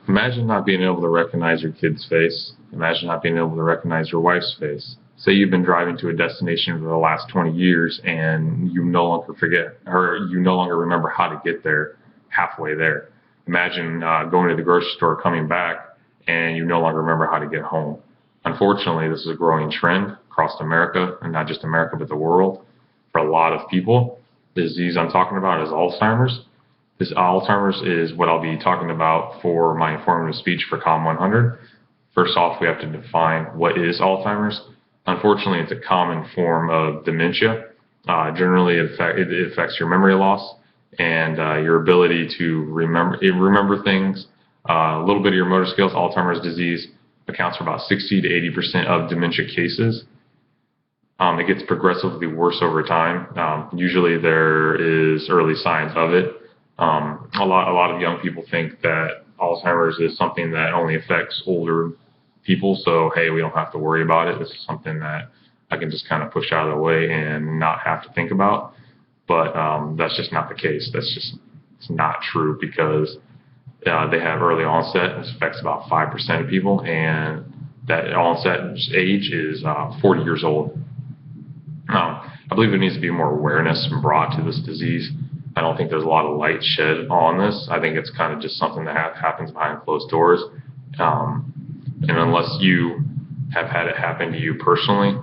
Imagine not being able to recognize your kid's face. Imagine not being able to recognize your wife's face. Say you've been driving to a destination for the last 20 years and you no longer forget, or you no longer remember how to get there halfway there. Imagine going to the grocery store, coming back, and you no longer remember how to get home. Unfortunately, this is a growing trend across America, and not just America, but the world. For a lot of people, the disease I'm talking about is Alzheimer's. This Alzheimer's is what I'll be talking about for my informative speech for COM 100. First off, we have to define what is Alzheimer's. Unfortunately, it's a common form of dementia. Generally, it affects your memory loss and your ability to remember things, a little bit of your motor skills. Alzheimer's disease accounts for about 60 to 80% of dementia cases. It gets progressively worse over time. Usually there is early signs of it. A lot of young people think that Alzheimer's is something that only affects older people, so hey, we don't have to worry about it. This is something that I can just kind of push out of the way and not have to think about. But that's just not the case. It's not true, because they have early onset. It affects about 5% of people, and that onset age is 40 years old. I believe there needs to be more awareness brought to this disease. I don't think there's a lot of light shed on this. I think it's kind of just something that happens behind closed doors. And unless you have had it happen to you personally,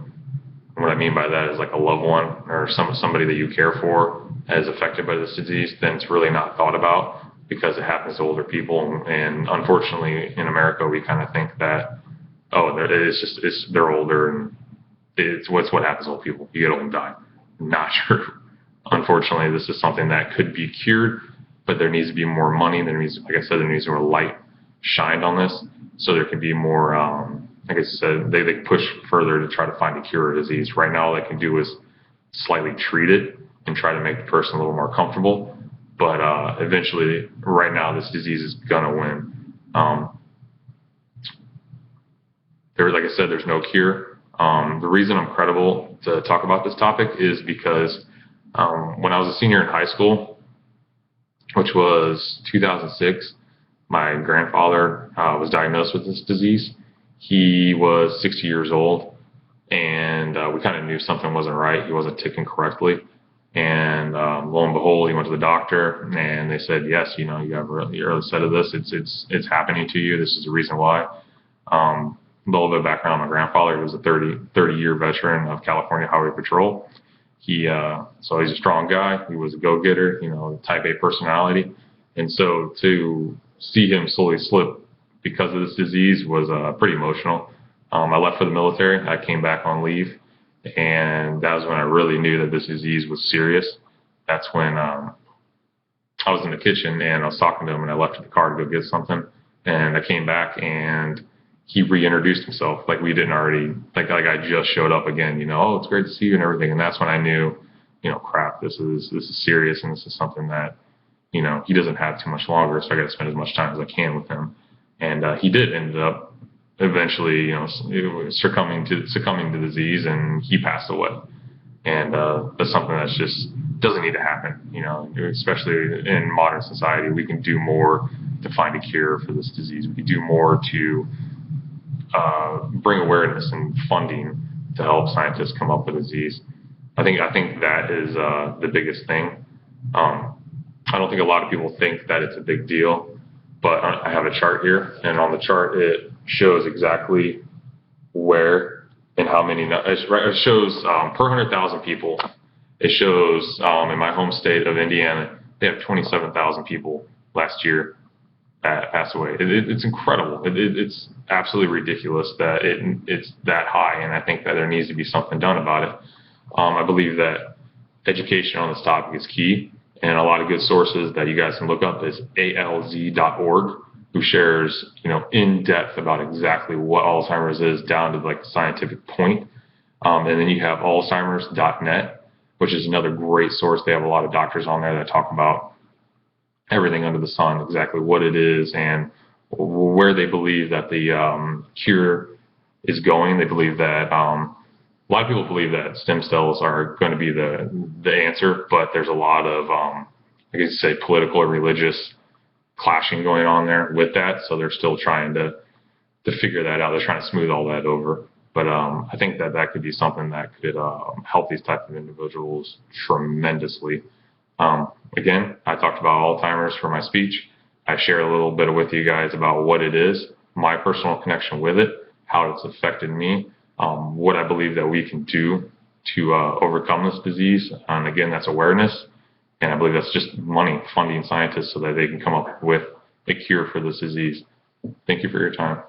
what I mean by that is like a loved one or somebody that you care for is affected by this disease, then it's really not thought about, because it happens to older people. And unfortunately, in America, we kind of think that, oh, they're older and it's what happens to old people. You get old and die. Not true. Unfortunately, this is something that could be cured, but there needs to be more money. Like I said, there needs to be more light shined on this, so there can be more, like I said, they push further to try to find a cure of disease. Right now, all they can do is slightly treat it and try to make the person a little more comfortable. But eventually, right now, this disease is gonna win. Like I said, there's no cure. The reason I'm credible to talk about this topic is because when I was a senior in high school, which was 2006, my grandfather was diagnosed with this disease. He was 60 years old, and we kind of knew something wasn't right. He wasn't ticking correctly. And lo and behold, he went to the doctor, and they said, yes, you have the early set of this. It's happening to you. This is the reason why. A little bit of background on my grandfather. He was a 30-year veteran of California Highway Patrol. So he's a strong guy. He was a go-getter, type A personality. And so to see him slowly slip because of this disease was pretty emotional. I left for the military. I came back on leave, and that was when I really knew that this disease was serious. That's when I was in the kitchen, and I was talking to him, and I left the car to go get something. And I came back, and he reintroduced himself like we didn't already, like I just showed up again, oh, it's great to see you and everything. And that's when I knew, crap, this is serious, and this is something that, he doesn't have too much longer, so I got to spend as much time as I can with him. And he did end up eventually, succumbing to the disease, and he passed away. And that's something that's just doesn't need to happen, especially in modern society. We can do more to find a cure for this disease. We can do more to bring awareness and funding to help scientists come up with a disease. I think that is the biggest thing. I don't think a lot of people think that it's a big deal, but I have a chart here, and on the chart it shows exactly where and how many. It shows per 100,000 people. It shows in my home state of Indiana, they have 27,000 people last year that passed away. It's incredible. It's absolutely ridiculous that it's that high, and I think that there needs to be something done about it. I believe that education on this topic is key, and a lot of good sources that you guys can look up is alz.org, who shares, in depth about exactly what Alzheimer's is down to like the scientific point. And then you have alzheimers.net, which is another great source. They have a lot of doctors on there that talk about everything under the sun, exactly what it is and where they believe that the cure is going. They believe that a lot of people believe that stem cells are going to be the answer, but there's a lot of, I guess you say, political or religious clashing going on there with that. So they're still trying to figure that out. They're trying to smooth all that over. But I think that could be something that could help these type of individuals tremendously. Again, I talked about Alzheimer's for my speech. I shared a little bit with you guys about what it is, my personal connection with it, how it's affected me, what I believe that we can do to overcome this disease. And again, that's awareness. And I believe that's just money, funding scientists so that they can come up with a cure for this disease. Thank you for your time.